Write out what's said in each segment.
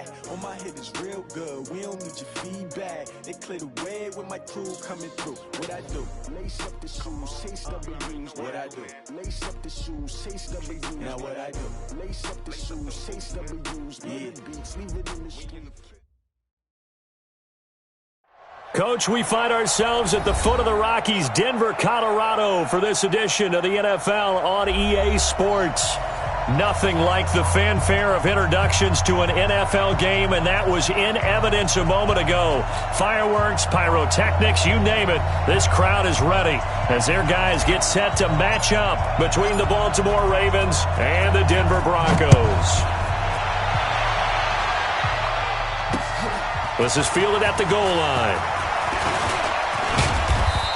that. On my head is real good, we don't need your feedback. They clear the way with my crew coming through. What I do? Lace up the shoes, chase W's. What I do? Lace up the shoes, chase W's. Now what I do? Lace up the shoes, chase W's. Beats, leave it in the street. Coach, we find ourselves at the foot of the Rockies, Denver, Colorado, for this edition of the NFL on EA Sports. Nothing like the fanfare of introductions to an NFL game, and that was in evidence a moment ago. Fireworks, pyrotechnics, you name it. This crowd is ready as their guys get set to match up between the Baltimore Ravens and the Denver Broncos. This is fielded at the goal line.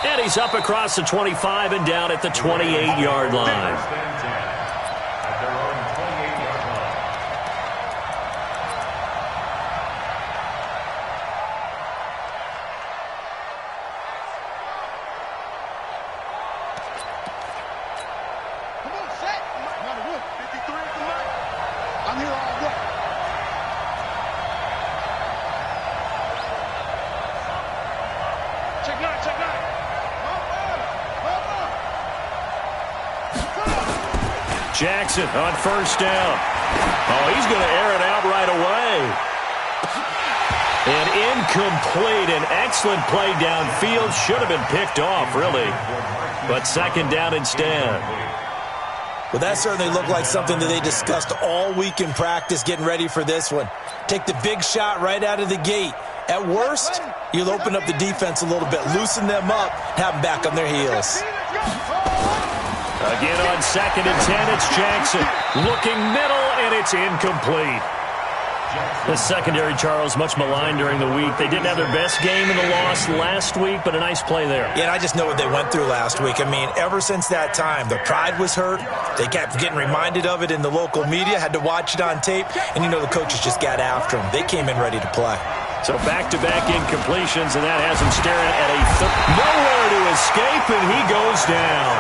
And he's up across the 25 and down at the 28-yard line. Jackson on first down. Oh, he's going to air it out right away. And incomplete. An excellent play downfield. Should have been picked off, really. But second down instead. Well, that certainly looked like something that they discussed all week in practice getting ready for this one. Take the big shot right out of the gate. At worst, you'll open up the defense a little bit, loosen them up, have them back on their heels. Again on second and 10, it's Jackson. Looking middle, and it's incomplete. The secondary, Charles, much maligned during the week. They didn't have their best game in the loss last week, but a nice play there. Yeah, and I just know what they went through last week. I mean, ever since that time, their pride was hurt. They kept getting reminded of it in the local media, had to watch it on tape, and you know the coaches just got after them. They came in ready to play. So back-to-back incompletions, and that has him staring at nowhere to escape, and he goes down.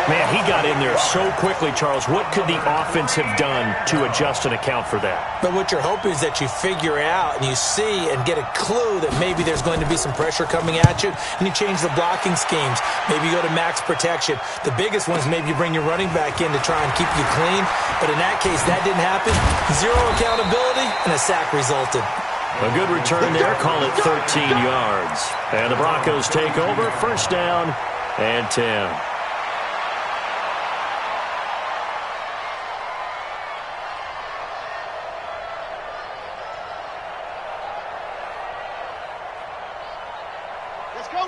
Man, he got in there so quickly, Charles. What could the offense have done to adjust and account for that? But what you're hoping is that you figure out and you see and get a clue that maybe there's going to be some pressure coming at you, and you change the blocking schemes. Maybe you go to max protection. The biggest one is maybe you bring your running back in to try and keep you clean. But in that case, that didn't happen. Zero accountability, and a sack resulted. A good return there. Call it 13 yards. And the Broncos take over. First down and 10.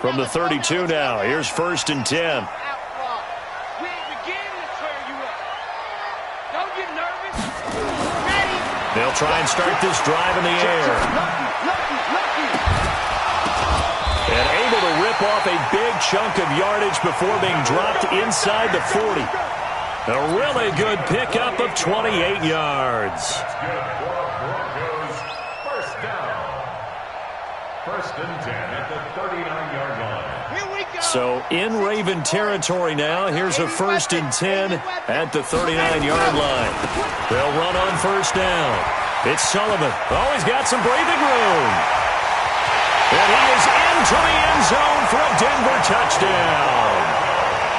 From the 32 now, here's first and 10. They'll try and start this drive in the air. And able to rip off a big chunk of yardage before being dropped inside the 40. A really good pickup of 28 yards. First and 10 at the 39-yard line. Here we go. So in Raven territory now. Here's a first and 10 at the 39-yard line. They'll run on first down. It's Sullivan. Oh, he's got some breathing room. And he is into the end zone for a Denver touchdown.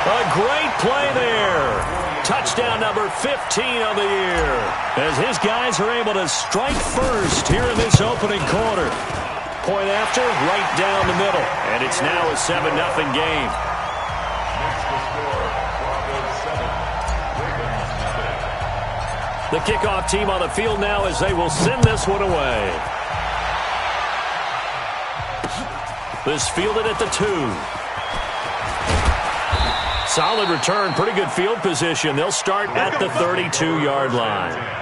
A great play there. Touchdown number 15 of the year. As his guys are able to strike first here in this opening quarter. Point after, right down the middle. And it's now a 7-0 game. The kickoff team on the field now as they will send this one away. This fielded at the 2. Solid return, pretty good field position. They'll start at the 32-yard line.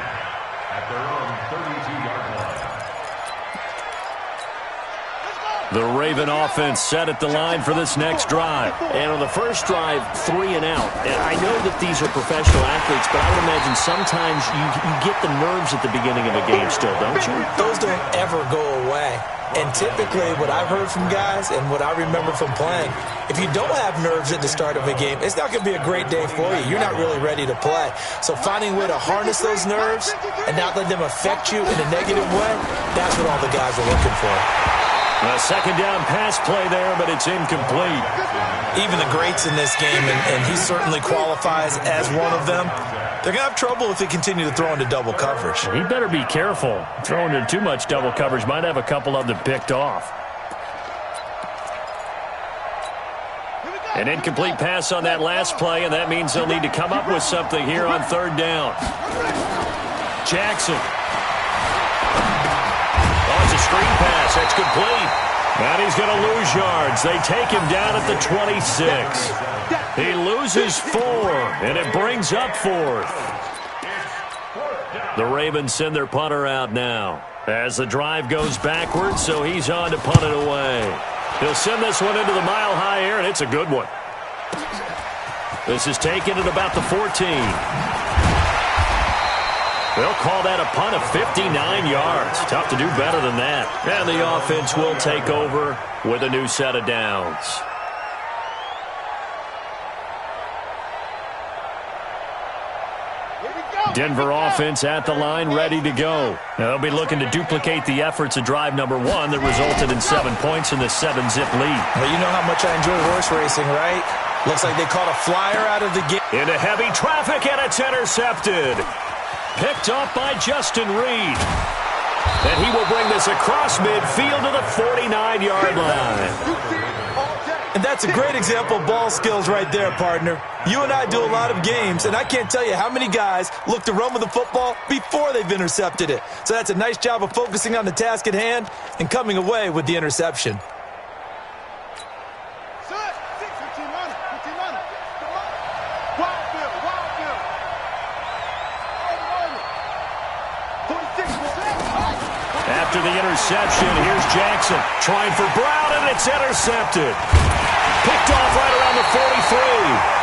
The Raven offense set at the line for this next drive. And on the first drive, 3 and out. And I know that these are professional athletes, but I would imagine sometimes you get the nerves at the beginning of a game still, don't you? Those don't ever go away. And typically what I've heard from guys and what I remember from playing, if you don't have nerves at the start of a game, it's not going to be a great day for you. You're not really ready to play. So finding a way to harness those nerves and not let them affect you in a negative way, that's what all the guys are looking for. A second down pass play there, but it's incomplete. Even the greats in this game, and he certainly qualifies as one of them, they're going to have trouble if they continue to throw into double coverage. He better be careful. Throwing into too much double coverage might have a couple of them picked off. An incomplete pass on that last play, and that means they'll need to come up with something here on third down. Jackson. Oh, it's a screen pass. That's complete. And he's going to lose yards. They take him down at the 26. He loses 4, and it brings up 4th. The Ravens send their punter out now as the drive goes backwards, so he's on to punt it away. He'll send this one into the mile-high air, and it's a good one. This is taken at about the 14. They'll call that a punt of 59 yards. Tough to do better than that. And the offense will take over with a new set of downs. Denver offense at the line, ready to go. They'll be looking to duplicate the efforts of drive number 1 that resulted in 7 points in the 7-zip lead. Well, you know how much I enjoy horse racing, right? Looks like they caught a flyer out of the game. Into heavy traffic, and it's intercepted. Picked up by Justin Reed. And he will bring this across midfield to the 49-yard line. And that's a great example of ball skills right there, partner. You and I do a lot of games, and I can't tell you how many guys look to run with the football before they've intercepted it. So that's a nice job of focusing on the task at hand and coming away with the interception. After the interception, here's Jackson trying for Brown, and it's intercepted. Picked off right around the 43,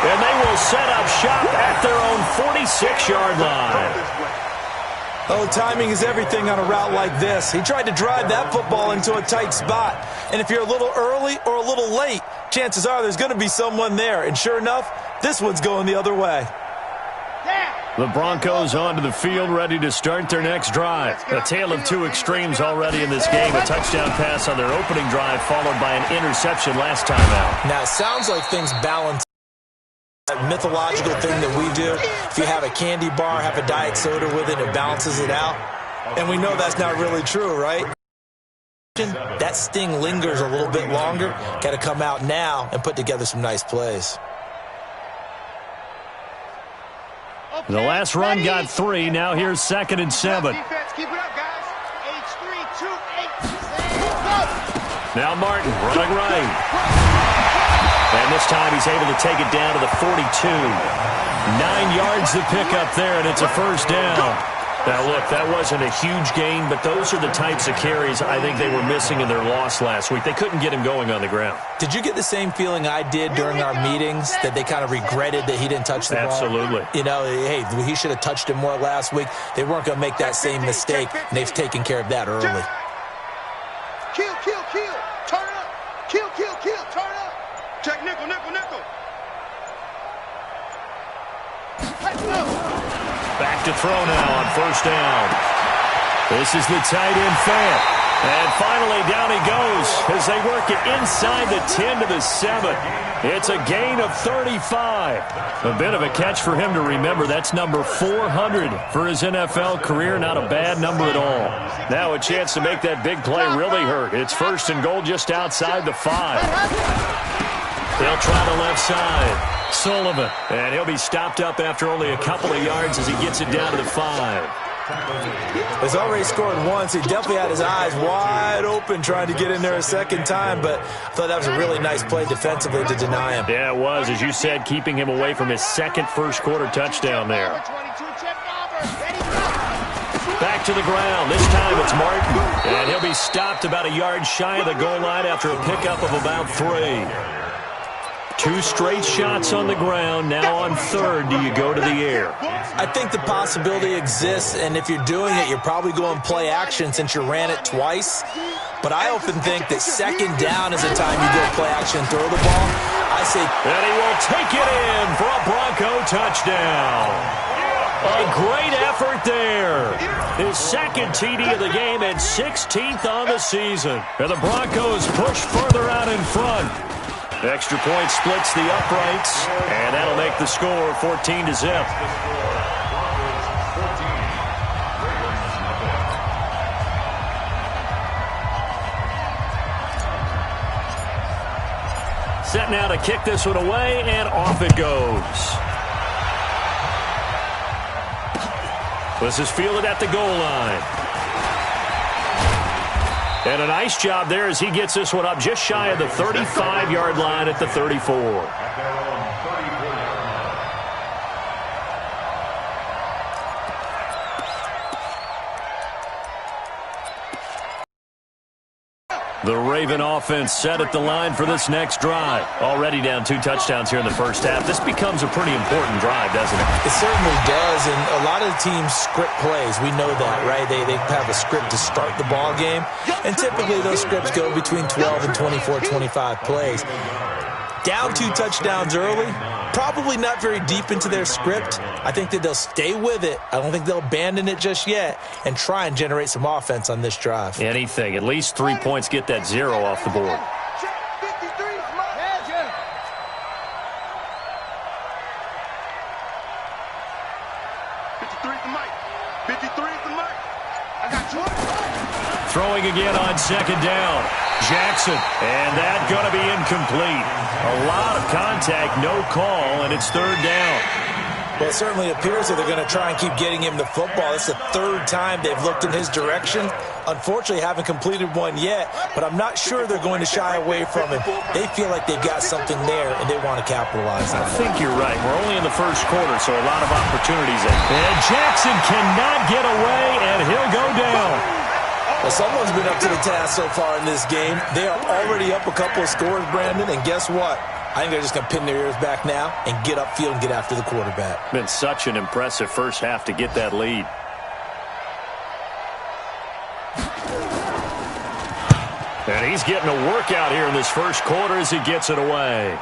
and they will set up shop at their own 46-yard line. Oh, timing is everything on a route like this. He tried to drive that football into a tight spot. And if you're a little early or a little late, chances are there's going to be someone there. And sure enough, this one's going the other way. The Broncos onto the field, ready to start their next drive. A tale of two extremes already in this game. A touchdown pass on their opening drive, followed by an interception last time out. Now, it sounds like things balance. That mythological thing that we do. If you have a candy bar, have a diet soda with it, it balances it out. And we know that's not really true, right? That sting lingers a little bit longer. Got to come out now and put together some nice plays. The last run got 3. Now here's 2nd and 7. Keep it up, guys. H3, 2, 8, 6, now Martin running right. And this time he's able to take it down to the 42. 9 yards to pick up there, and it's a first down. Now, look, that wasn't a huge gain, but those are the types of carries I think they were missing in their loss last week. They couldn't get him going on the ground. Did you get the same feeling I did during our meetings, that they kind of regretted that he didn't touch the ball? Absolutely. You know, hey, he should have touched it more last week. They weren't going to make that same mistake, and they've taken care of that early. Kill, kill, kill. Turn up. Kill, kill, kill. Turn up. Check nickel, nickel, nickel. Let's go. Back to throw now on first down. This is the tight end Fant. And finally down he goes as they work it inside the 10 to the 7. It's a gain of 35. A bit of a catch for him to remember. That's number 400 for his NFL career. Not a bad number at all. Now a chance to make that big play really hurt. It's 1st and goal just outside the 5. They'll try the left side. Sullivan, and he'll be stopped up after only a couple of yards as he gets it down to the 5. He's already scored once. He definitely had his eyes wide open trying to get in there a second time, but I thought that was a really nice play defensively to deny him. Yeah, it was, as you said, keeping him away from his second first-quarter touchdown there. Back to the ground. This time it's Martin. And he'll be stopped about a yard shy of the goal line after a pickup of about 3. 2 straight shots on the ground. Now on third, do you go to the air? I think the possibility exists, and if you're doing it, you're probably going play action since you ran it twice. But I often think that second down is the time you go play action and throw the ball. I say... And he will take it in for a Bronco touchdown. A great effort there. His second TD of the game and 16th on the season. And the Broncos push further out in front. Extra point splits the uprights, and that'll make the score 14-0. Set now to kick this one away, and off it goes. This is fielded at the goal line. And a nice job there as he gets this one up just shy of the 35-yard line at the 34. The Raven offense set at the line for this next drive. Already down 2 touchdowns here in the first half. This becomes a pretty important drive, doesn't it? It certainly does, and a lot of the teams script plays. We know that, right? They have a script to start the ball game, and typically those scripts go between 12 and 24, 25 plays. Down 2 touchdowns early, probably not very deep into their script. I think that they'll stay with it. I don't think they'll abandon it just yet and try and generate some offense on this drive. Anything. At least 3 points get that 0 off the board. Throwing again on second down. Jackson, and that's going to be incomplete. A lot of contact, no call, and it's third down. Well, it certainly appears that they're going to try and keep getting him the football. It's the 3rd time they've looked in his direction. Unfortunately, haven't completed one yet, but I'm not sure they're going to shy away from him. They feel like they've got something there, and they want to capitalize on it. I think you're right. We're only in the first quarter, so a lot of opportunities. And Jackson cannot get away, and he'll go down. Well, someone's been up to the task so far in this game. They are already up a couple of scores, Brandon, and guess what? I think they're just going to pin their ears back now and get upfield and get after the quarterback. Been such an impressive first half to get that lead. And he's getting a workout here in this first quarter as he gets it away.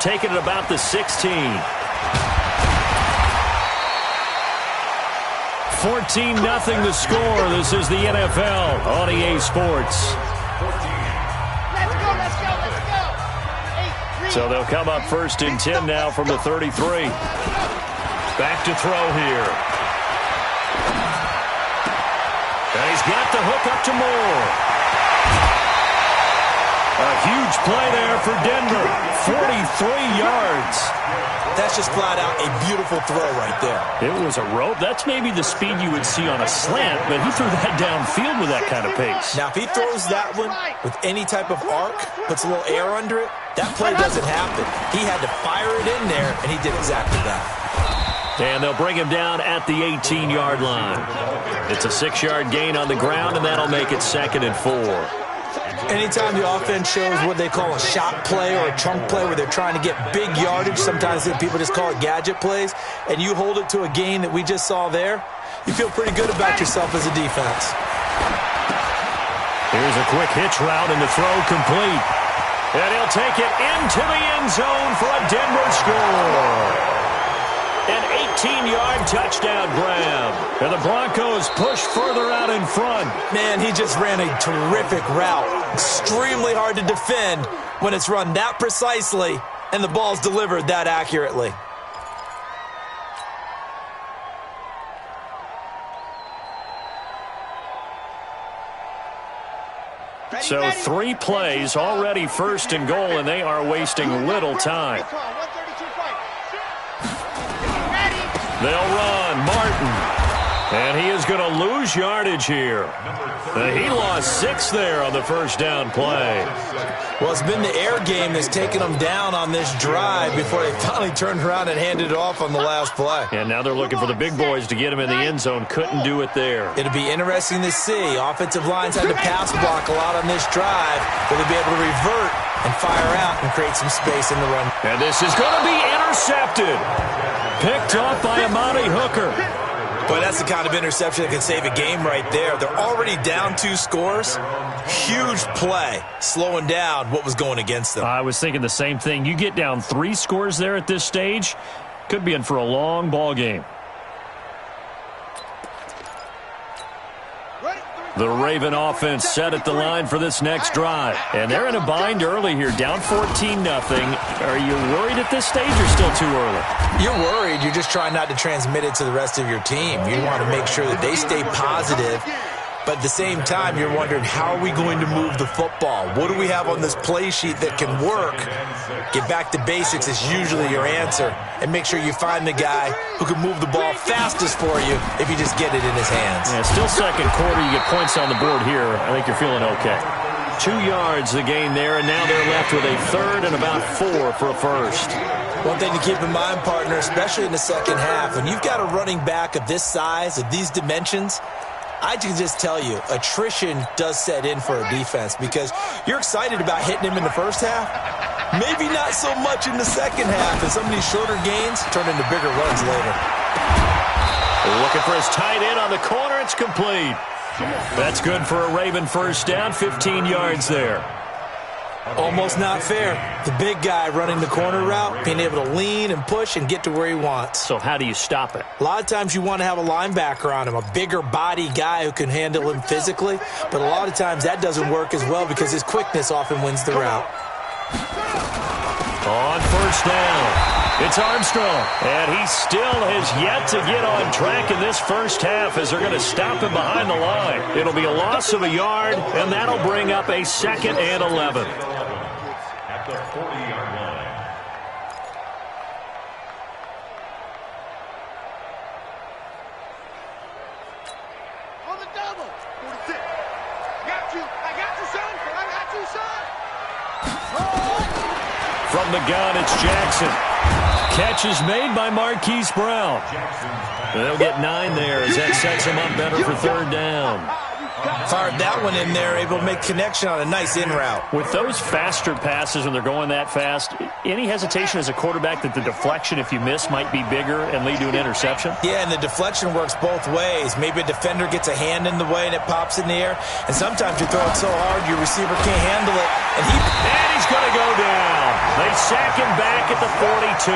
Taking it about the 16. 14-0 the score. This is the NFL on EA Sports. So they'll come up first and 10 now from the 33. Back to throw here. And he's got the hook up to Moore. A huge play there for Denver. 43 yards. That's just flat out a beautiful throw right there. It was a rope. That's maybe the speed you would see on a slant, but he threw that downfield with that kind of pace. Now, if he throws that one with any type of arc, puts a little air under it, that play doesn't happen. He had to fire it in there, and he did exactly that. And they'll bring him down at the 18-yard line. It's a 6-yard gain on the ground, and that'll make it 2nd and 4. Anytime the offense shows what they call a shot play or a chunk play where they're trying to get big yardage, sometimes people just call it gadget plays, and you hold it to a gain that we just saw there, you feel pretty good about yourself as a defense. Here's a quick hitch route and the throw complete. And he'll take it into the end zone for a Denver score. An 18-yard touchdown grab. And the Broncos push further out in front. Man, he just ran a terrific route. Extremely hard to defend when it's run that precisely and the ball's delivered that accurately. So 3 plays, already 1st and goal, and they are wasting little time. They'll run. Martin. And he is going to lose yardage here. He lost 6 there on the first down play. Well, it's been the air game that's taken them down on this drive before they finally turned around and handed it off on the last play. And now they're looking for the big boys to get him in the end zone. Couldn't do it there. It'll be interesting to see. Offensive lines had to pass block a lot on this drive. Will they be able to revert and fire out and create some space in the run? And this is going to be intercepted. Picked off by Amani Hooker. But that's the kind of interception that can save a game right there. They're already down 2 scores. Huge play, slowing down what was going against them. I was thinking the same thing. You get down 3 scores there at this stage, could be in for a long ball game. The Raven offense set at the line for this next drive. And they're in a bind early here, down 14-0. Are you worried at this stage or still too early? You're worried. You're just trying not to transmit it to the rest of your team. You want to make sure that they stay positive. But at the same time, you're wondering, how are we going to move the football? What do we have on this play sheet that can work? Get back to basics is usually your answer. And make sure you find the guy who can move the ball fastest for you if you just get it in his hands. Yeah, still second quarter. You get points on the board here. I think you're feeling okay. 2 yards the gain there, and now they're left with a third and about 4 for a first. One thing to keep in mind, partner, especially in the second half, when you've got a running back of this size, of these dimensions, I can just tell you, attrition does set in for a defense because you're excited about hitting him in the first half. Maybe not so much in the second half, and some of these shorter gains turn into bigger runs later. Looking for his tight end on the corner. It's complete. That's good for a Raven first down, 15 yards there. Almost not fair. The big guy running the corner route, being able to lean and push and get to where he wants. So how do you stop it? A lot of times you want to have a linebacker on him, a bigger body guy who can handle him physically. But a lot of times that doesn't work as well because his quickness often wins the route. On first down, it's Armstrong. And he still has yet to get on track in this first half as they're going to stop him behind the line. It'll be a loss of a yard, and that'll bring up a 2nd and 11. At the 40-yard line. On the double. 46. Got you. I got you, son. I got you, son. From the gun, it's Jackson. Catch is made by Marquise Brown. They'll get 9 there as that sets him up better for third down. Fired that one in there, able to make connection on a nice in route. With those faster passes when they're going that fast, any hesitation as a quarterback that the deflection, if you miss, might be bigger and lead to an interception? Yeah, and the deflection works both ways. Maybe a defender gets a hand in the way and it pops in the air. And sometimes you throw it so hard your receiver can't handle it. And he's going to go down. They sack him back at the 42.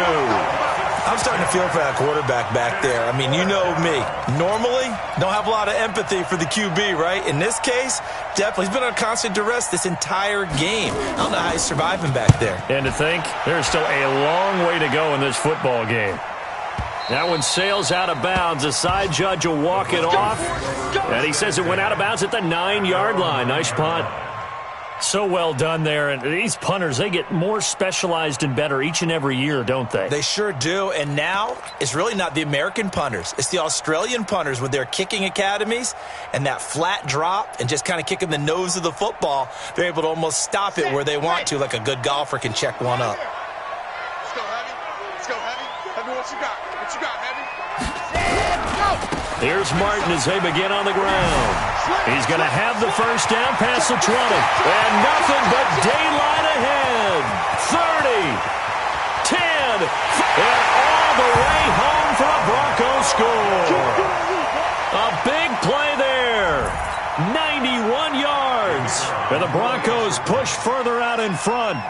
I'm starting to feel for that quarterback back there. I mean, you know me. Normally, don't have a lot of empathy for the QB, right? In this case, definitely. He's been on constant duress this entire game. I don't know how he's surviving back there. And to think, there's still a long way to go in this football game. That one sails out of bounds. The side judge will walk it off. And he says it went out of bounds at the 9-yard line. Nice punt. So well done there. And these punters, they get more specialized and better each and every year, don't they? They sure do. And now it's really not the American punters. It's the Australian punters with their kicking academies and that flat drop and just kind of kicking the nose of the football. They're able to almost stop it where they want to, like a good golfer can check one up. Let's go, Heavy. Let's go, Heavy. Heavy, what you got? What you got, Heavy? Here's Martin as they begin on the ground. He's going to have the first down past the 20. And nothing but daylight ahead. 30, 10, and all the way home for a Broncos score. A big play there. 91 yards. And the Broncos push further out in front.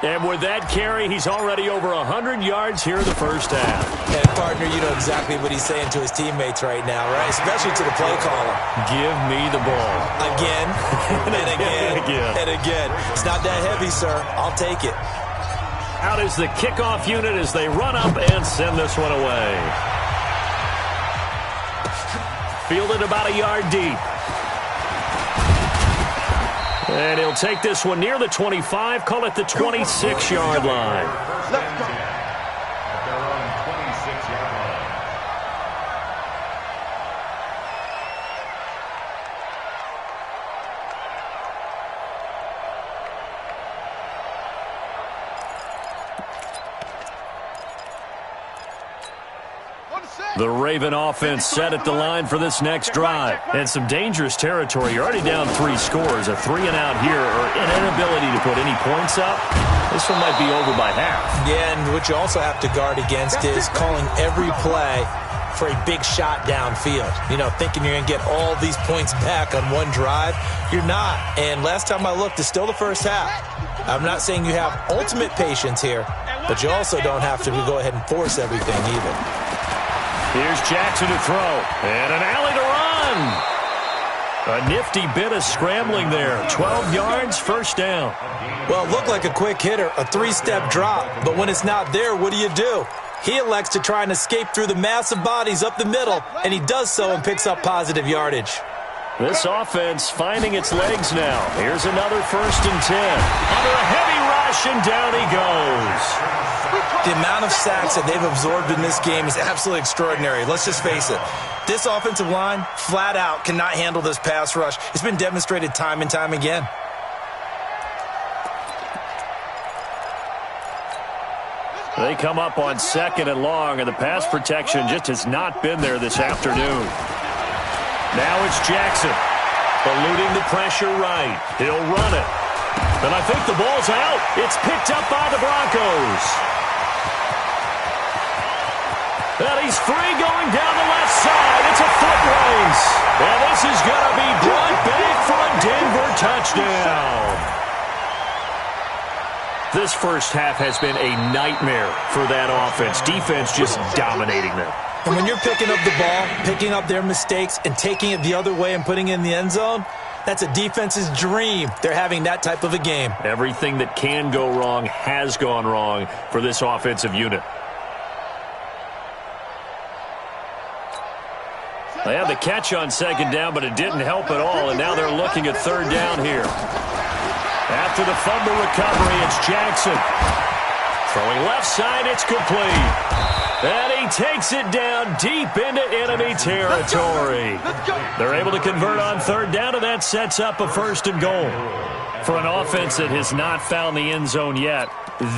And with that carry, he's already over 100 yards here in the first half. And, partner, you know exactly what he's saying to his teammates right now, right? Especially to the play caller. Give me the ball. Again, and again, and again. It's not that heavy, sir. I'll take it. Out is the kickoff unit as they run up and send this one away. Fielded about a yard deep. And he'll take this one near the 25, call it the 26-yard line. The Raven offense set at the line for this next drive. And some dangerous territory. You're already down 3 scores. A 3-and-out here, or an inability to put any points up. This one might be over by half. Yeah, and what you also have to guard against is calling every play for a big shot downfield. You know, thinking you're going to get all these points back on one drive. You're not. And last time I looked, it's still the first half. I'm not saying you have ultimate patience here, but you also don't have to go ahead and force everything either. Here's Jackson to throw. And an alley to run. A nifty bit of scrambling there. 12 yards, first down. Well, it looked like a quick hitter, a 3-step drop. But when it's not there, what do? He elects to try and escape through the massive bodies up the middle, and he does so and picks up positive yardage. This offense finding its legs now. Here's another 1st and 10. Under a heavy rush, and down he goes. The amount of sacks that they've absorbed in this game is absolutely extraordinary. Let's just face it. This offensive line, flat out, cannot handle this pass rush. It's been demonstrated time and time again. They come up on 2nd and long, and the pass protection just has not been there this afternoon. Now it's Jackson, eluding the pressure right. He'll run it. And I think the ball's out. It's picked up by the Broncos. And he's free going down the left side. It's a foot race. And this is going to be brought back for a Denver touchdown. This first half has been a nightmare for that offense. Defense just dominating them. And when you're picking up the ball, picking up their mistakes, and taking it the other way and putting it in the end zone, that's a defense's dream. They're having that type of a game. Everything that can go wrong has gone wrong for this offensive unit. They had the catch on 2nd down, but it didn't help at all, and now they're looking at 3rd down here. After the fumble recovery, it's Jackson. Throwing left side, it's complete. And he takes it down deep into enemy territory. They're able to convert on 3rd down, and that sets up a 1st and goal. For an offense that has not found the end zone yet,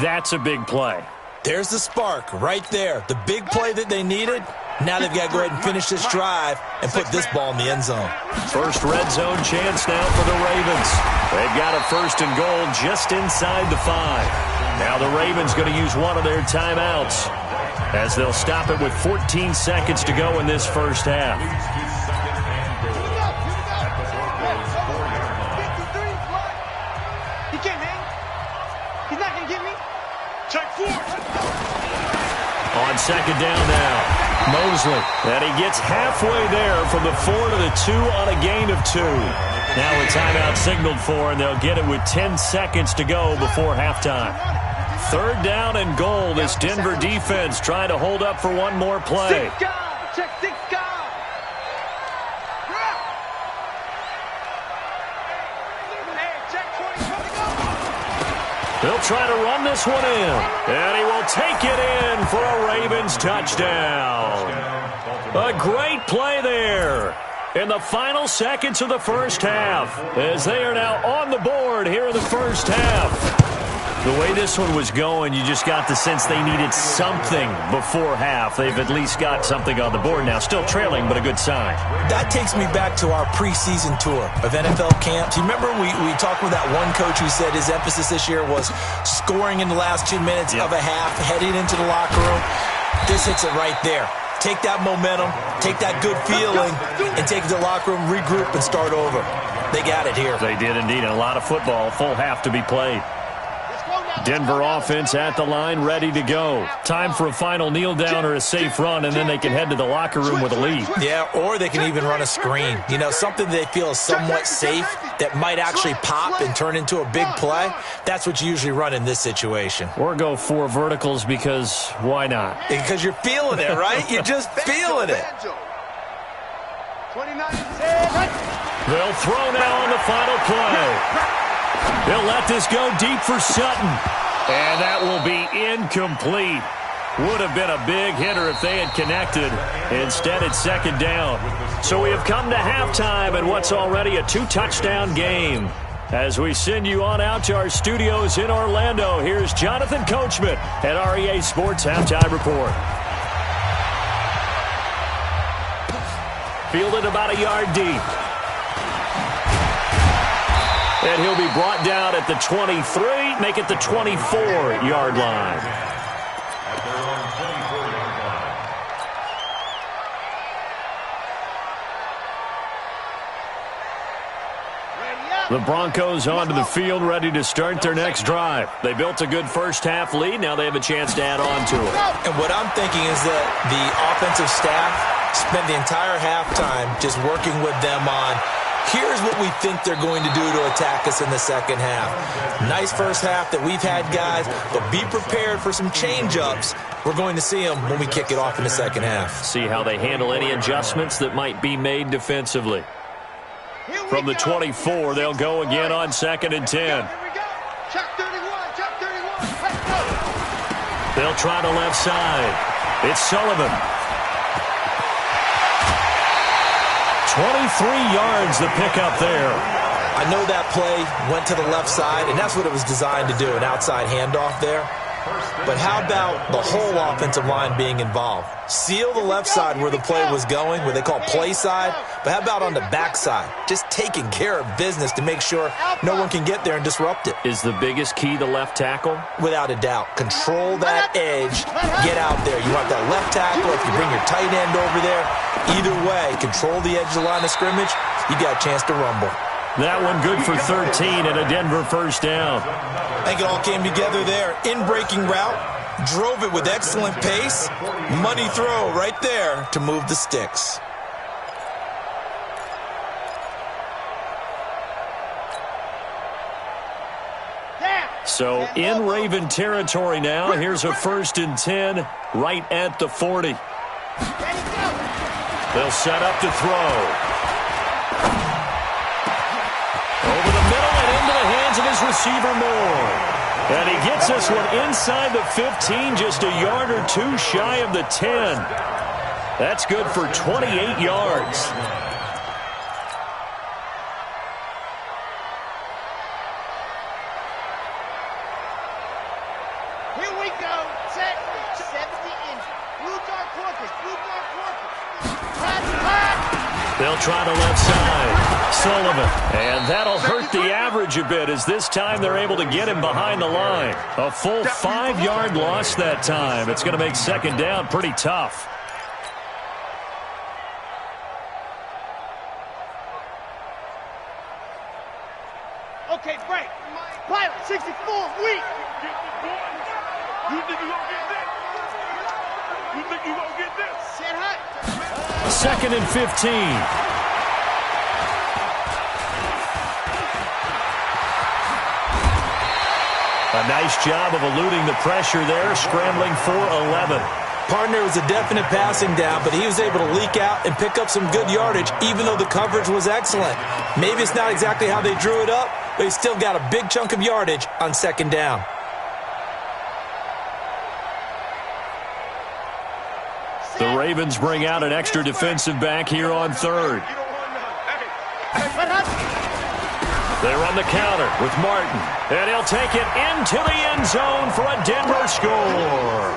that's a big play. There's the spark right there. The big play that they needed. Now they've got to go ahead and finish this drive and put this ball in the end zone. First red zone chance now for the Ravens. They've got a 1st and goal just inside the 5. Now the Ravens going to use one of their timeouts as they'll stop it with 14 seconds to go in this first half. He can't hang. He's not going to get me. Check 4. On 2nd down now. Mosley, and he gets halfway there from the 4 to the 2 on a gain of 2. Now a timeout signaled for, and they'll get it with 10 seconds to go before halftime. 3rd down and goal. This Denver defense trying to hold up for one more play. Check 6 guard. They'll try to run this one in, and he will take it in for a Ravens touchdown. A great play there in the final seconds of the first half, as they are now on the board here in the first half. The way this one was going, you just got the sense they needed something before half. They've at least got something on the board now. Still trailing, but a good sign. That takes me back to our preseason tour of NFL camps. You remember we talked with that one coach who said his emphasis this year was scoring in the last 2 minutes of a half, heading into the locker room. This hits it right there. Take that momentum, take that good feeling, and take it to the locker room, regroup, and start over. They got it here. They did indeed. And a lot of football, full half to be played. Denver offense at the line, ready to go. Time for a final kneel down or a safe run, and then they can head to the locker room with a lead. Yeah, or they can even run a screen. You know, something they feel is somewhat safe that might actually pop and turn into a big play. That's what you usually run in this situation. Or go 4 verticals because why not? Because you're feeling it, right? You're just feeling it. They'll throw now on the final play. They'll let this go deep for Sutton. And that will be incomplete. Would have been a big hitter if they had connected. Instead, it's 2nd down. So we have come to halftime in what's already a 2-touchdown game. As we send you on out to our studios in Orlando, here's Jonathan Coachman at REA Sports Halftime Report. Fielded about a yard deep. And he'll be brought down at the 23, make it the 24-yard line. At their own 24-yard line. The Broncos onto the field, ready to start their next drive. They built a good first-half lead. Now they have a chance to add on to it. And what I'm thinking is that the offensive staff spent the entire halftime just working with them on, here's what we think they're going to do to attack us in the second half. Nice first half that we've had, guys, but be prepared for some change-ups. We're going to see them when we kick it off in the second half. See how they handle any adjustments that might be made defensively. From the 24, they'll go again on 2nd and 10. Here we go. Chuck 31, Chuck 31. Let's go. They'll try to left side. It's Sullivan. 23 yards the pickup there. I know that play went to the left side, and that's what it was designed to do, an outside handoff there. But how about the whole offensive line being involved? Seal the left side where the play was going, what they call play side, but how about on the back side? Just taking care of business to make sure no one can get there and disrupt it. Is the biggest key the left tackle? Without a doubt. Control that edge. Get out there. You want that left tackle. If you bring your tight end over there, either way, control the edge of the line of scrimmage, you got a chance to rumble. That one good for 13 and a Denver first down. I think it all came together there. In-breaking route, drove it with excellent pace. Money throw right there to move the sticks. So in Raven territory now. Here's a 1st and 10 right at the 40. They'll set up to throw. Over the middle and into the hands of his receiver Moore. And he gets this one inside the 15, just a yard or two shy of the 10. That's good for 28 yards. Here we go. Set. 70 inch. Blue dark corpus. Blue dark corpus. They'll try the left side. Sullivan. And that'll hurt the average a bit as this time they're able to get him behind the line. A full 5-yard loss that time. It's going to make 2nd down pretty tough. Okay, break. Pilot, 64, weak. You think you gonna get this? You think you gonna get this? Sit high. 2nd and 15. A nice job of eluding the pressure there, scrambling for 11. Partner was a definite passing down, but he was able to leak out and pick up some good yardage, even though the coverage was excellent. Maybe it's not exactly how they drew it up, but he still got a big chunk of yardage on 2nd down. The Ravens bring out an extra defensive back here on 3rd. They run the counter with Martin, and he'll take it into the end zone for a Denver score.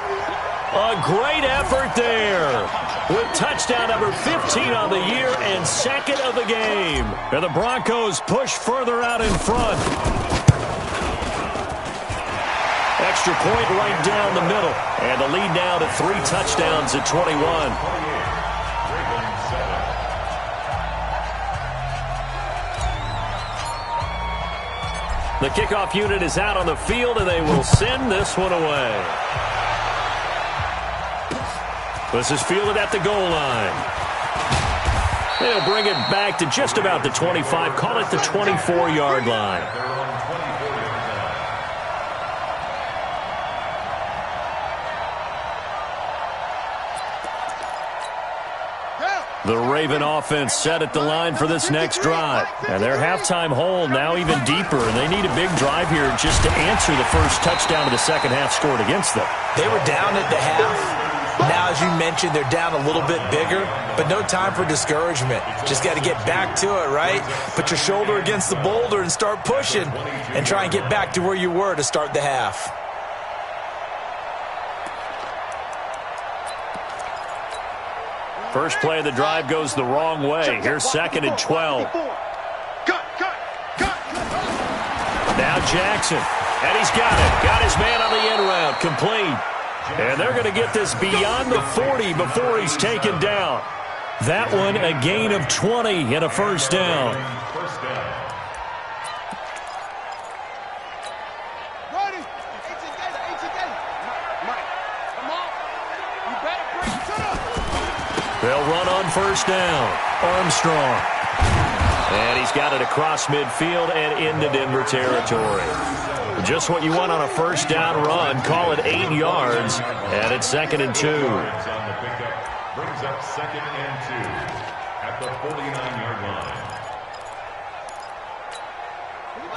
A great effort there with touchdown number 15 on the year and 2nd of the game. And the Broncos push further out in front. Extra point right down the middle. And the lead now to 3 touchdowns at 21. The kickoff unit is out on the field, and they will send this one away. This is fielded at the goal line. They'll bring it back to just about the 25. Call it the 24-yard line. The Raven offense set at the line for this next drive. And their halftime hole now even deeper, and they need a big drive here just to answer the first touchdown of the second half scored against them. They were down at the half. Now, as you mentioned, they're down a little bit bigger, but no time for discouragement. Just got to get back to it, right? Put your shoulder against the boulder and start pushing and try and get back to where you were to start the half. First play of the drive goes the wrong way. Here's 2nd and 12. Now Jackson, and he's got it. Got his man on the end route, complete. And they're going to get this beyond the 40 before he's taken down. That one a gain of 20 and a first down. They'll run on first down. Armstrong. And he's got it across midfield and into Denver territory. Just what you want on a first down run. Call it 8 yards. And it's 2nd and 2. Brings up 2nd and 2 at the 49-yard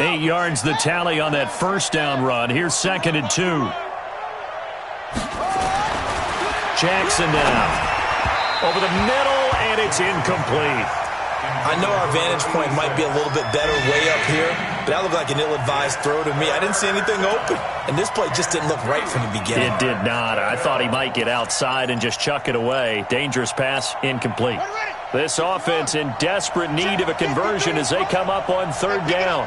line. 8 yards the tally on that first down run. Here's 2nd and 2. Jackson now. Over the middle, and it's incomplete. I know our vantage point might be a little bit better way up here, but that looked like an ill-advised throw to me. I didn't see anything open, and this play just didn't look right from the beginning. It did not. I thought he might get outside and just chuck it away. Dangerous pass, incomplete. This offense in desperate need of a conversion as they come up on 3rd down.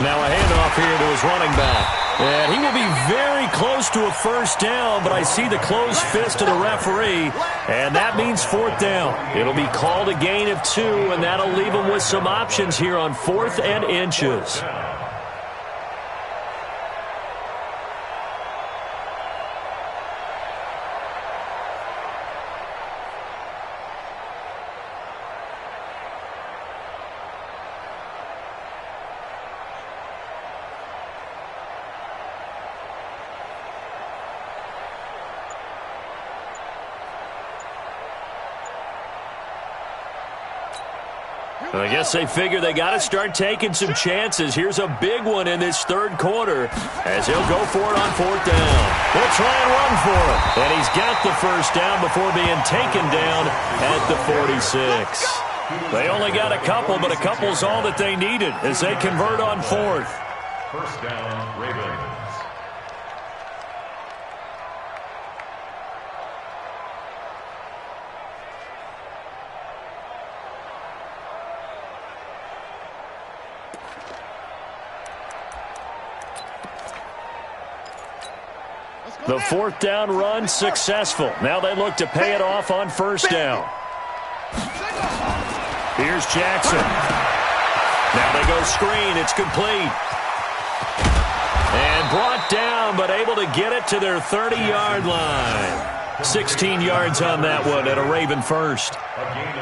Now a handoff here to his running back. And he will be very close to a first down, but I see the closed fist of the referee, and that means 4th down. It'll be called a gain of 2, and that'll leave him with some options here on 4th and inches. I guess they figure they got to start taking some chances. Here's a big one in this 3rd quarter as he'll go for it on 4th down. They'll try and run for it. And he's got the first down before being taken down at the 46. They only got a couple, but a couple's all that they needed as they convert on 4th. First down, Ravens. The 4th down run successful. Now they look to pay it off on first down. Here's Jackson. Now they go screen. It's complete. And brought down, but able to get it to their 30-yard line. 16 yards on that one at a Raven first.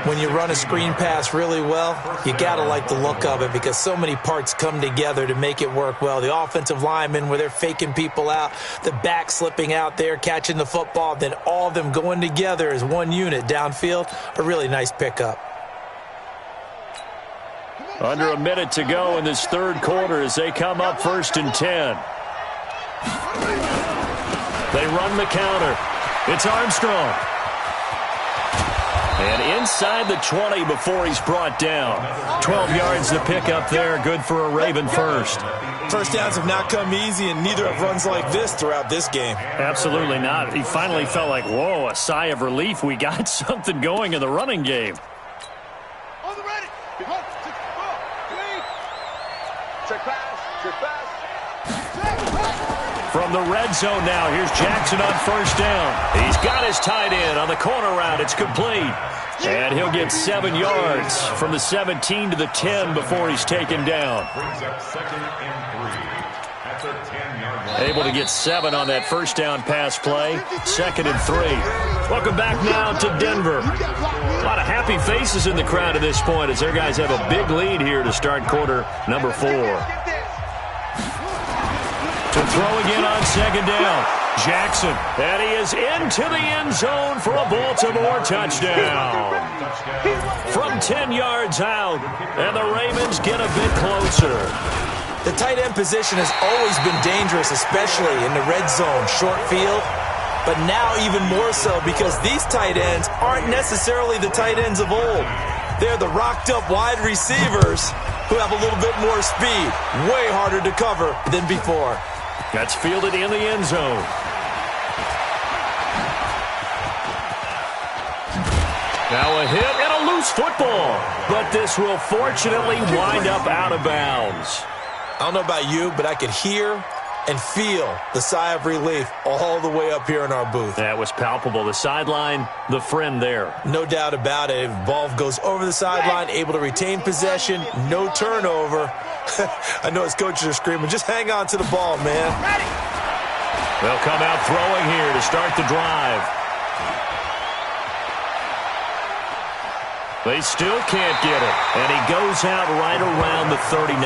When you run a screen pass really well, you got to like the look of it because so many parts come together to make it work well. The offensive linemen, where they're faking people out, the back slipping out there, catching the football, then all of them going together as one unit downfield, a really nice pickup. Under a minute to go in this 3rd quarter as they come up 1st and 10. They run the counter. It's Armstrong. And inside the 20 before he's brought down. 12 yards to pick up there. Good for a Raven first. First downs have not come easy, and neither have runs like this throughout this game. Absolutely not. He finally felt like, whoa, a sigh of relief. We got something going in the running game. On the ready. Check pass. Check pass. From the red zone now, here's Jackson on first down. He's got his tight end on the corner route. It's complete. And he'll get 7 yards from the 17 to the 10 before he's taken down. Brings up 2nd and 3 at the 10-yard line. Able to get 7 on that first down pass play. 2nd and 3. Welcome back now to Denver. A lot of happy faces in the crowd at this point as their guys have a big lead here to start quarter number 4. To throw again on 2nd down. Jackson. And he is into the end zone for a Baltimore touchdown. From 10 yards out. And the Ravens get a bit closer. The tight end position has always been dangerous, especially in the red zone, short field. But now even more so because these tight ends aren't necessarily the tight ends of old. They're the rocked-up wide receivers who have a little bit more speed. Way harder to cover than before. That's fielded in the end zone. Now a hit and a loose football. But this will fortunately wind up out of bounds. I don't know about you, but I could hear and feel the sigh of relief all the way up here in our booth. That was palpable. The sideline, the friend there. No doubt about it. If ball goes over the sideline, able to retain possession, no turnover. I know his coaches are screaming, just hang on to the ball, man. They'll come out throwing here to start the drive. They still can't get it, and he goes out right around the 39.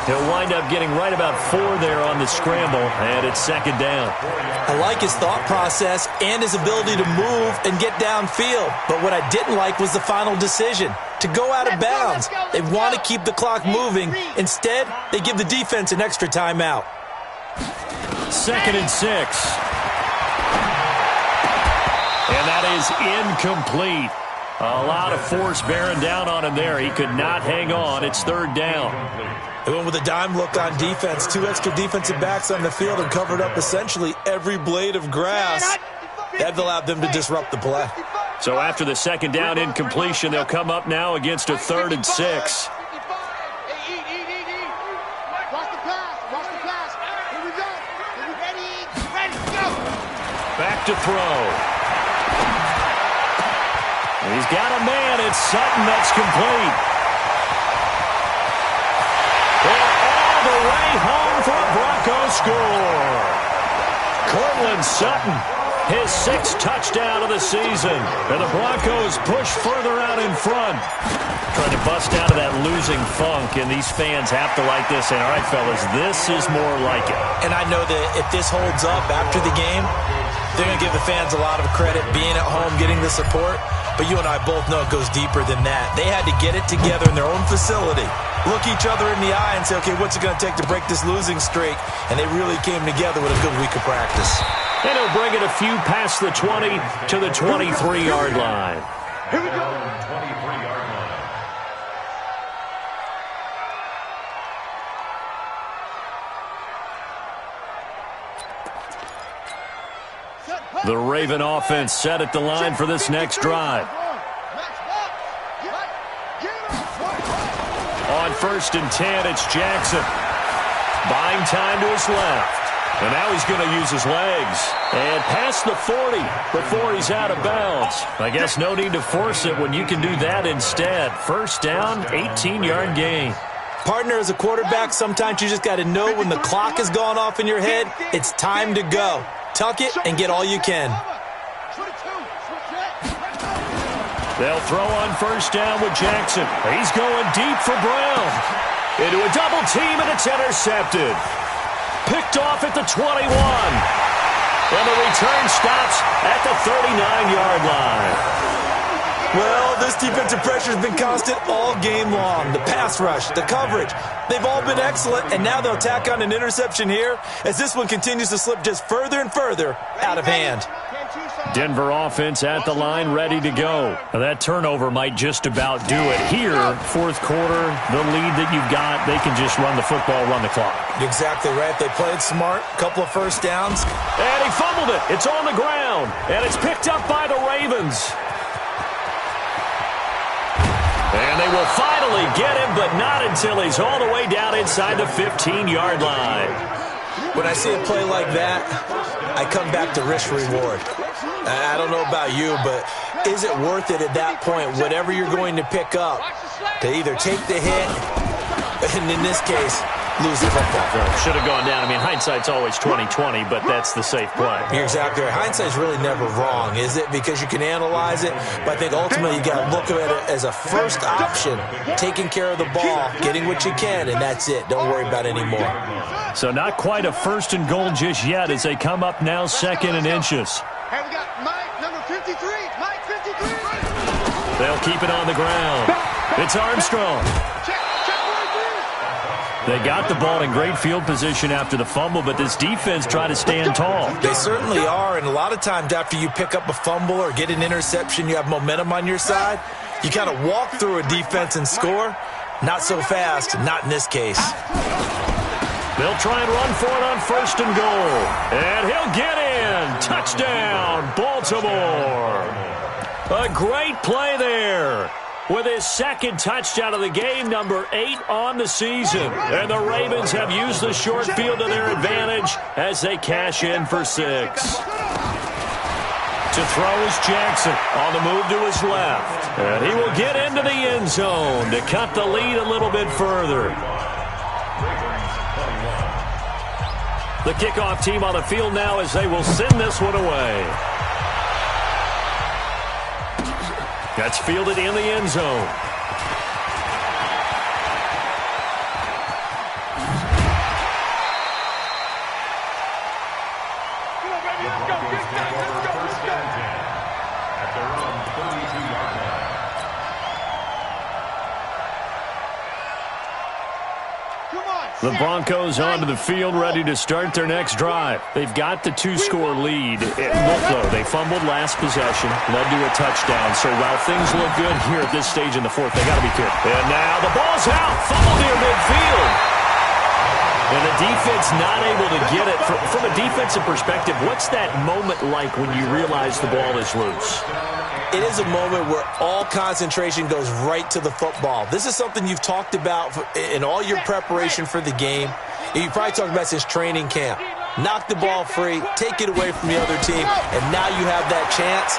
He'll wind up getting right about 4 there on the scramble, and it's second down. I like his thought process and his ability to move and get downfield, but what I didn't like was the final decision, to go out of bounds. They want to keep the clock moving. Instead, they give the defense an extra timeout. 2nd and 6. And that is incomplete. A lot of force bearing down on him there. He could not hang on. It's 3rd down. They went with a dime look on defense. 2 extra defensive backs on the field and covered up essentially every blade of grass. That allowed them to disrupt the play. So after the 2nd down incompletion, they'll come up now against a 3rd and 6. Back to throw. He's got a man. It's Sutton. That's complete. And all the way home for a Broncos score. Cortland Sutton, his 6th touchdown of the season. And the Broncos push further out in front. Trying to bust out of that losing funk, and these fans have to like this. And, all right, fellas, this is more like it. And I know that if this holds up after the game, they're going to give the fans a lot of credit, being at home, getting the support. But you and I both know it goes deeper than that. They had to get it together in their own facility, look each other in the eye and say, okay, what's it going to take to break this losing streak? And they really came together with a good week of practice. And he'll bring it a few past the 20 to the 23-yard line. Here we go. 23-yard line. The Raven offense set at the line for this next drive. On 1st and 10, it's Jackson. Buying time to his left. And now he's going to use his legs. And past the 40 before he's out of bounds. I guess no need to force it when you can do that instead. 1st down, 18-yard gain. Partner, as a quarterback, sometimes you just got to know when the clock has gone off in your head, it's time to go. Tuck it and get all you can. They'll throw on 1st down with Jackson. He's going deep for Brown. Into a double team, and it's intercepted. Picked off at the 21. And the return stops at the 39-yard line. Well, this defensive pressure has been constant all game long. The pass rush, the coverage, they've all been excellent, and now they'll tack on an interception here as this one continues to slip just further and further out of hand. Denver offense at the line, ready to go. Now that turnover might just about do it. Here, 4th quarter, the lead that you've got, they can just run the football, run the clock. Exactly right. They played smart, couple of 1st downs. And he fumbled it. It's on the ground, and it's picked up by the Ravens. And they will finally get him, but not until he's all the way down inside the 15-yard line. When I see a play like that, I come back to risk-reward. I don't know about you, but is it worth it at that point, whatever you're going to pick up, to either take the hit, and in this case, lose the football? Should have gone down. I mean, hindsight's always 20/20, but that's the safe play. You're exactly right. Hindsight's really never wrong, is it? Because you can analyze it, but I think ultimately you got to look at it as a first option, taking care of the ball, getting what you can, and that's it. Don't worry about it anymore. So not quite a 1st and goal just yet as they come up now 2nd and inches. Hey, we got Mike, number 53. Mike, 53. They'll keep it on the ground. It's Armstrong. They got the ball in great field position after the fumble, but this defense tried to stand tall. They certainly are, and a lot of times after you pick up a fumble or get an interception, you have momentum on your side. You kind of walk through a defense and score. Not so fast, not in this case. They'll try and run for it on 1st and goal. And he'll get in. Touchdown, Baltimore. A great play there. With his second touchdown of the game, number 8 on the season. And the Ravens have used the short field to their advantage as they cash in for 6. To throw is Jackson on the move to his left. And he will get into the end zone to cut the lead a little bit further. The kickoff team on the field now as they will send this one away. That's fielded in the end zone. The Broncos onto the field, ready to start their next drive. They've got the 2-score lead. Look, though, they fumbled last possession, led to a touchdown. So while things look good here at this stage in the fourth, they got to be careful. And now the ball's out, fumbled near midfield. And the defense not able to get it. From a defensive perspective, what's that moment like when you realize the ball is loose? It is a moment where all concentration goes right to the football. This is something you've talked about in all your preparation for the game. You probably talked about since training camp. Knock the ball free, take it away from the other team, and now you have that chance.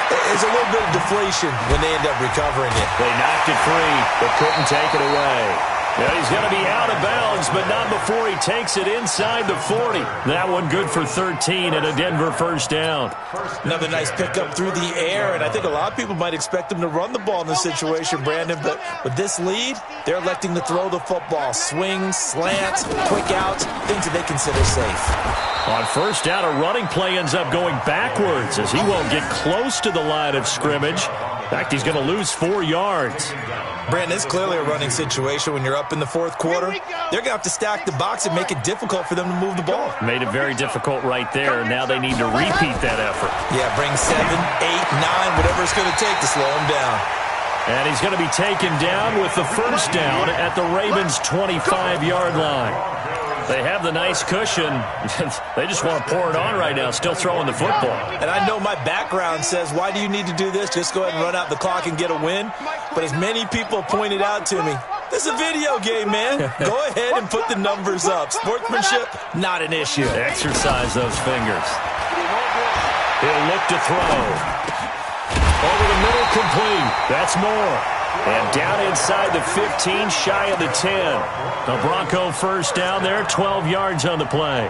There's a little bit of deflation when they end up recovering it. They knocked it free, but couldn't take it away. Yeah, he's going to be out of bounds, but not before he takes it inside the 40. That one good for 13 and a Denver first down. Another nice pickup through the air, and I think a lot of people might expect him to run the ball in this situation, Brandon, but with this lead, they're electing to throw the football. Swings, slants, quick outs, things that they consider safe. On first down, a running play ends up going backwards as he won't get close to the line of scrimmage. In fact, he's going to lose 4 yards. Brandon, it's clearly a running situation when you're up in the fourth quarter. They're going to have to stack the box and make it difficult for them to move the ball. Made it very difficult right there. Now they need to repeat that effort. Yeah, bring 7, 8, 9, whatever it's going to take to slow him down. And he's going to be taken down with the first down at the Ravens' 25-yard line. They have the nice cushion. They just want to pour it on right now, still throwing the football. And I know my background says, why do you need to do this? Just go ahead and run out the clock and get a win. But as many people pointed out to me, this is a video game, man. Go ahead and put the numbers up. Sportsmanship, not an issue. Exercise those fingers. He'll look to throw. Over the middle, complete. That's more. And down inside the 15, shy of the 10. The Bronco first down there, 12 yards on the play.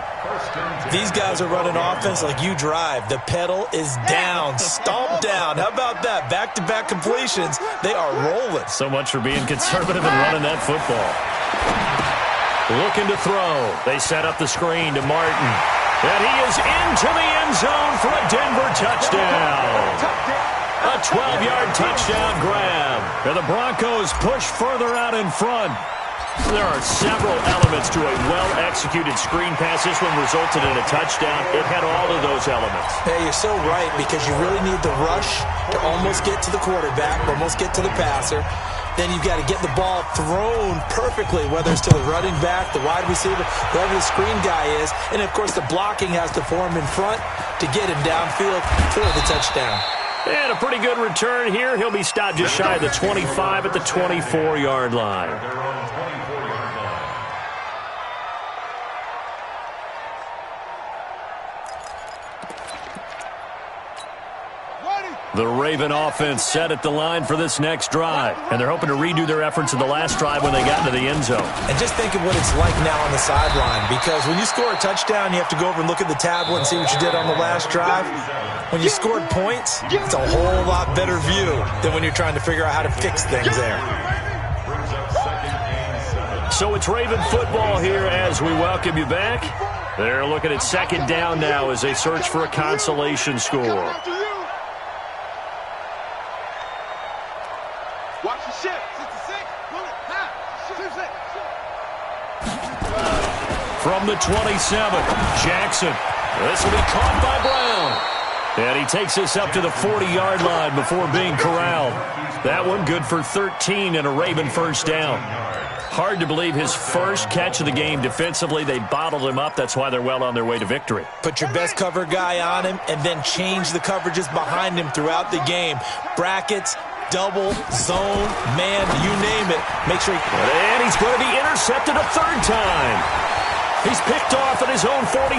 These guys are running offense like you drive. The pedal is down, stomp down. How about that? Back-to-back completions. They are rolling. So much for being conservative and running that football. Looking to throw. They set up the screen to Martin. And he is into the end zone for a Denver touchdown. A 12-yard touchdown grab. And the Broncos push further out in front. There are several elements to a well-executed screen pass. This one resulted in a touchdown. It had all of those elements. Hey, you're so right, because you really need the rush to almost get to the quarterback, almost get to the passer. Then you've got to get the ball thrown perfectly, whether it's to the running back, the wide receiver, whoever the screen guy is. And, of course, the blocking has to form in front to get him downfield for the touchdown. And a pretty good return here. He'll be stopped just shy of the 25 at the 24-yard line. The Raven offense set at the line for this next drive. And they're hoping to redo their efforts in the last drive when they got into the end zone. And just think of what it's like now on the sideline. Because when you score a touchdown, you have to go over and look at the tablet and see what you did on the last drive. When you scored points, it's a whole lot better view than when you're trying to figure out how to fix things there. So it's Raven football here as we welcome you back. They're looking at second down now as they search for a consolation score. Watch the shift. 66. From the 27, Jackson. This will be caught by Brown. And he takes this up to the 40-yard line before being corralled. That one good for 13 and a Raven first down. Hard to believe his first catch of the game defensively. They bottled him up. That's why they're well on their way to victory. Put your best cover guy on him and then change the coverages behind him throughout the game. Brackets, double, zone, man, you name it. Make sure And he's going to be intercepted a third time. He's picked off at his own 47.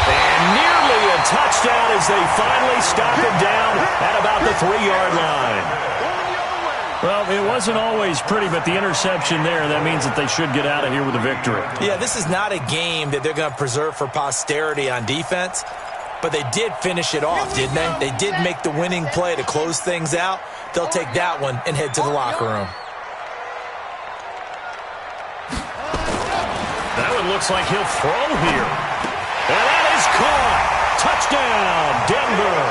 And nearly a touchdown as they finally stop him down at about the 3-yard line. Well, it wasn't always pretty, but the interception there, that means that they should get out of here with a victory. Yeah, this is not a game that they're going to preserve for posterity on defense, but they did finish it off, didn't they? They did make the winning play to close things out. They'll take that one and head to the locker room. That one looks like he'll throw here. And that is caught. Touchdown, Denver.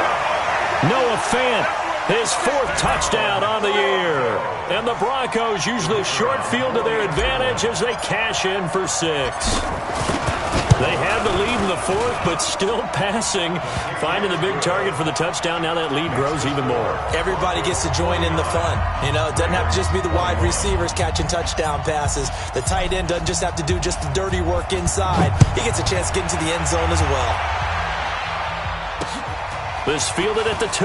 Noah Fant. His 4th touchdown on the year. And the Broncos use the short field to their advantage as they cash in for 6. They had the lead in the 4th, but still passing. Finding the big target for the touchdown. Now that lead grows even more. Everybody gets to join in the fun. You know, it doesn't have to just be the wide receivers catching touchdown passes. The tight end doesn't just have to do just the dirty work inside. He gets a chance to get into the end zone as well. This fielded at the 2.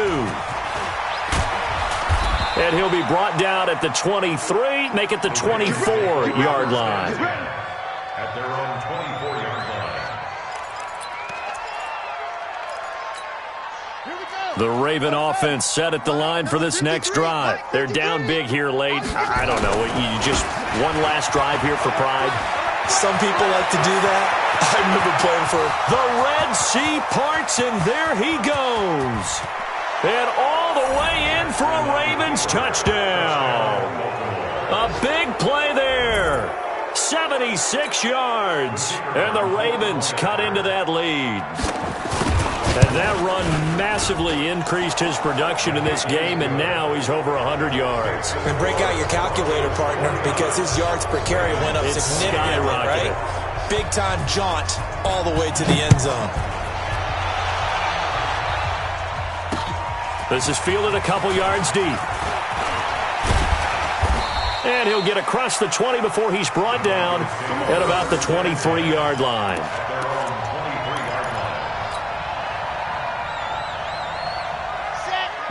And he'll be brought down at the 23, make it the 24-yard line. At their own 24-yard line. The Raven offense set at the line for this next drive. They're down big here late. I don't know. You just one last drive here for pride? Some people like to do that. I remember playing for the Red Sea parts, and there he goes. And all the way in for a Ravens touchdown. A big play there. 76 yards. And the Ravens cut into that lead. And that run massively increased his production in this game, and now he's over 100 yards. And break out your calculator, partner, because his yards per carry went up significantly, right? Big-time jaunt all the way to the end zone. This is fielded a couple yards deep. And he'll get across the 20 before he's brought down at about the 23-yard line.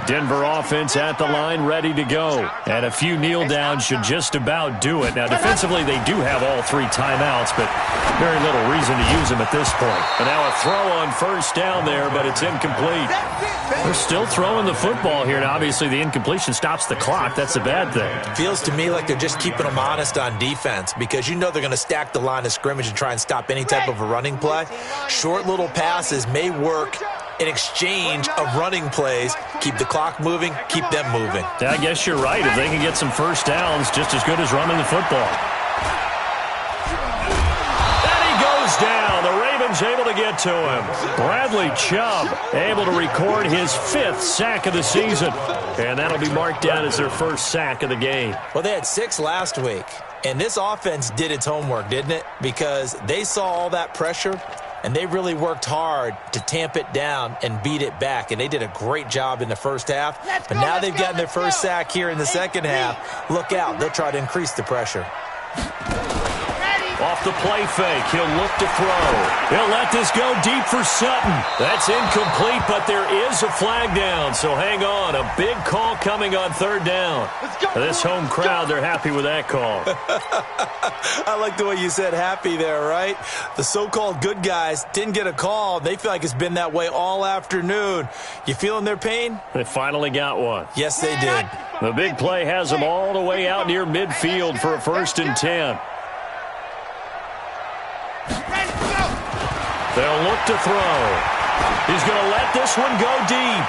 Denver offense at the line, ready to go. And a few kneel downs should just about do it. Now, defensively, they do have all 3 timeouts, but very little reason to use them at this point. And now a throw on first down there, but it's incomplete. They're still throwing the football here. Now, obviously, the incompletion stops the clock. That's a bad thing. Feels to me like they're just keeping them honest on defense because you know they're going to stack the line of scrimmage and try and stop any type of a running play. Short little passes may work in exchange of running plays. Keep the clock moving, keep them moving. Yeah, I guess you're right. If they can get some first downs, just as good as running the football. And he goes down. The Ravens able to get to him. Bradley Chubb able to record his 5th sack of the season. And that'll be marked down as their first sack of the game. Well, they had 6 last week. And this offense did its homework, didn't it? Because they saw all that pressure, and they really worked hard to tamp it down and beat it back. And they did a great job in the first half. But now they've gotten their first sack here in the second half. Look out. They'll try to increase the pressure. Off the play fake, he'll look to throw. He'll let this go deep for Sutton. That's incomplete, but there is a flag down, so hang on. A big call coming on 3rd down. This home crowd, they're happy with that call. I like the way you said happy there, right? The so-called good guys didn't get a call. They feel like it's been that way all afternoon. You feeling their pain? They finally got one. Yes, they did. The big play has them all the way out near midfield for a 1st and 10. They'll look to throw. He's going to let this one go deep.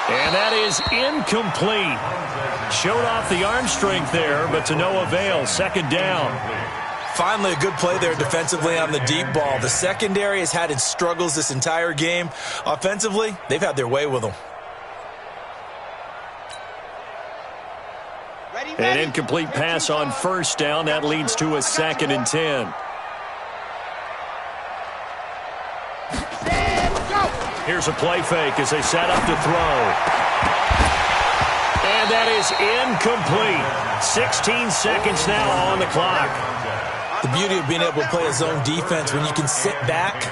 And that is incomplete. Showed off the arm strength there, but to no avail. 2nd down. Finally, a good play there defensively on the deep ball. The secondary has had its struggles this entire game. Offensively, they've had their way with them. An incomplete pass on 1st down. That leads to a 2nd and 10. Here's a play fake as they set up to throw. And that is incomplete. 16 seconds now on the clock. The beauty of being able to play a zone defense when you can sit back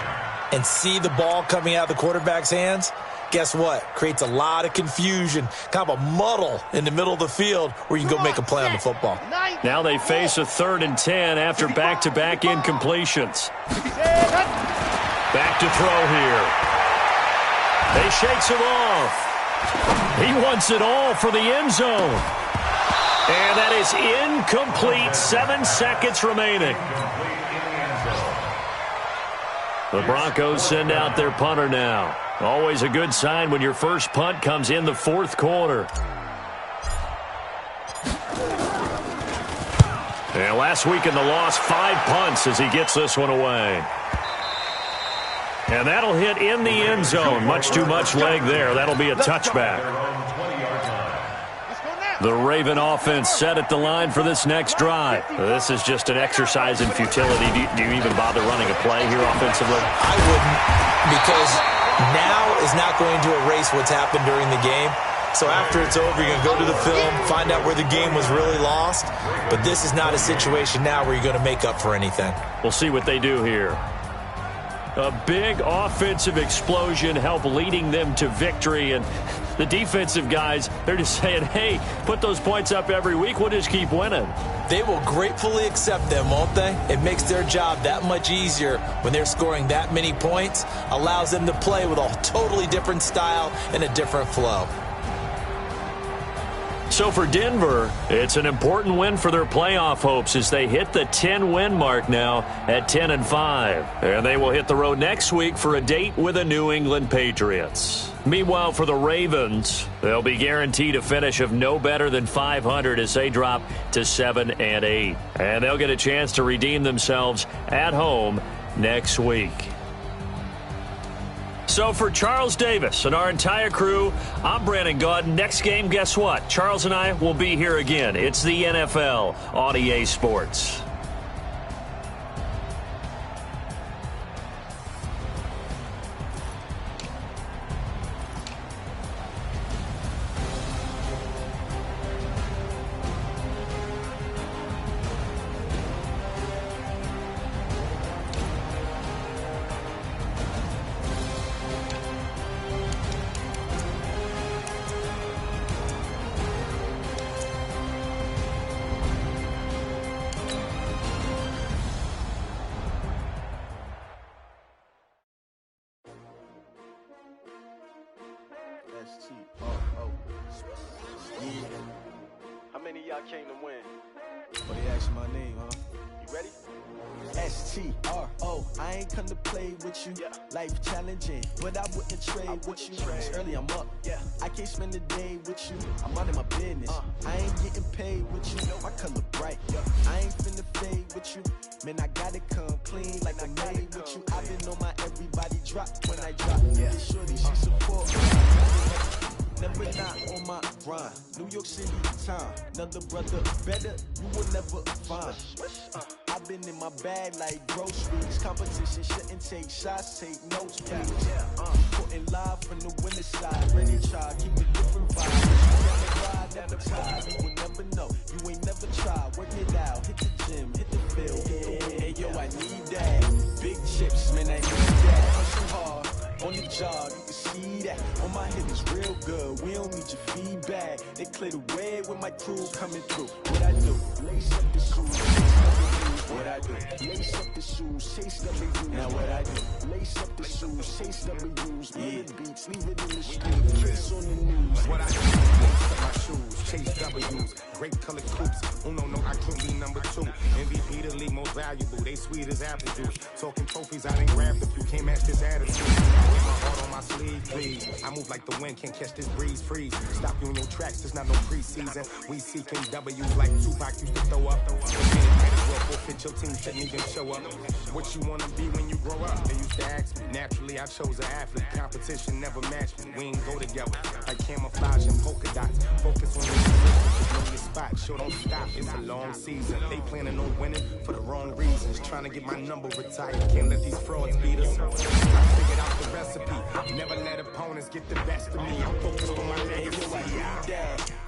and see the ball coming out of the quarterback's hands, guess what? Creates a lot of confusion, kind of a muddle in the middle of the field where you can go make a play on the football. Now they face a 3rd and 10 after back-to-back incompletions. Back to throw here. He shakes it off. He wants it all for the end zone. And that is incomplete. 7 seconds remaining. The Broncos send out their punter now. Always a good sign when your first punt comes in the 4th quarter. And last week in the loss, 5 punts as he gets this one away. And that'll hit in the end zone. Much too much leg there. That'll be a touchback. The Raven offense set at the line for this next drive. This is just an exercise in futility. Do you even bother running a play here offensively? I wouldn't, because now is not going to erase what's happened during the game. So after it's over, you're going to go to the film, find out where the game was really lost. But this is not a situation now where you're going to make up for anything. We'll see what they do here. A big offensive explosion helped leading them to victory. And the defensive guys, they're just saying, hey, put those points up every week. We'll just keep winning. They will gratefully accept them, won't they? It makes their job that much easier when they're scoring that many points. Allows them to play with a totally different style and a different flow. So for Denver, it's an important win for their playoff hopes as they hit the 10-win mark now at 10-5. And they will hit the road next week for a date with the New England Patriots. Meanwhile, for the Ravens, they'll be guaranteed a finish of no better than 500 as they drop to 7-8. And they'll get a chance to redeem themselves at home next week. So for Charles Davis and our entire crew, I'm Brandon Gaudin. Next game, guess what? Charles and I will be here again. It's the NFL on EA Sports. How many of y'all came to win? But they asked my name, huh? You ready? S-T-R-O, I ain't come to play with you. Life challenging, but I wouldn't trade with you. It's early, I'm up. I can't spend the day with you. I'm out of my business. I ain't getting paid with you. My color bright. I ain't finna fade with you. Man, I gotta come clean like I made with you. I've been on my everybody drop when I drop. Shorty, she support me. Never not on my grind. New York City time. Another brother better, you will never find. I've been in my bag like groceries. Competition shouldn't take shots, take notes, please. Putting live from the winner side. Ready try, keep a different vibe. Never try, you will never know. You ain't never tried. Work it out, hit the gym, hit the field. Hey yo, I need that. Big chips, man, I need that. Hustle hard. On the job, you can see that. On my head is real good. We don't need your feedback. They clear the way with my crew coming through. What I do? Lace up the shoes. What I do? Lace up the shoes. Chase W's. Now what I do? Lace up the shoes. Chase W's. Good beats. Leave it in the street. Kiss on the news. What I do? Lace up my shoes. Chase W's. Great colored coops. No, I can't be number 2. MVP the league most valuable. They sweet as apple juice. Talking trophies, I done grabbed a few. Can't match this attitude. Get my heart on my sleeve, please. I move like the wind, can't catch this breeze, freeze. Stop you in your tracks, there's not no preseason. We seeking W's like Tupac used to throw up. Might as well forfeit, your team shouldn't even show up. What you wanna be when you grow up? They used to ask me. Naturally, I chose an athlete. Competition never matched me. We ain't go together. Like camouflage and polka dots. Focus on your spot. Sure don't stop, it's a long season. They planning on winning for the wrong reasons. Trying to get my number retired. Can't let these frauds beat us. I figured out the recipe. Never let opponents get the best of me. I'm focused on my legacy.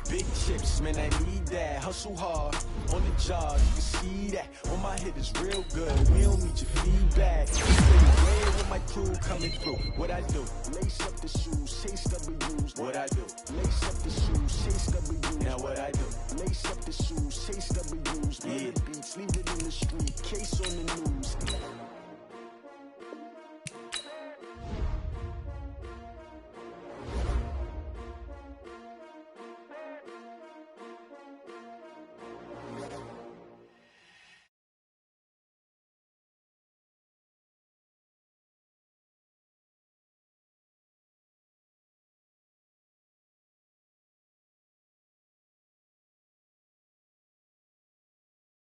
Big chips. man, I need that. Hustle hard on the job, you can see that. On my head is real good, we don't need your feedback. Way with my crew coming through. What I do? Lace up the shoes, chase W's. What I do? Lace up the shoes, chase W's. Now what I do? Lace up the shoes, chase W's. Yeah. Beats, leave it in the street, case on the news.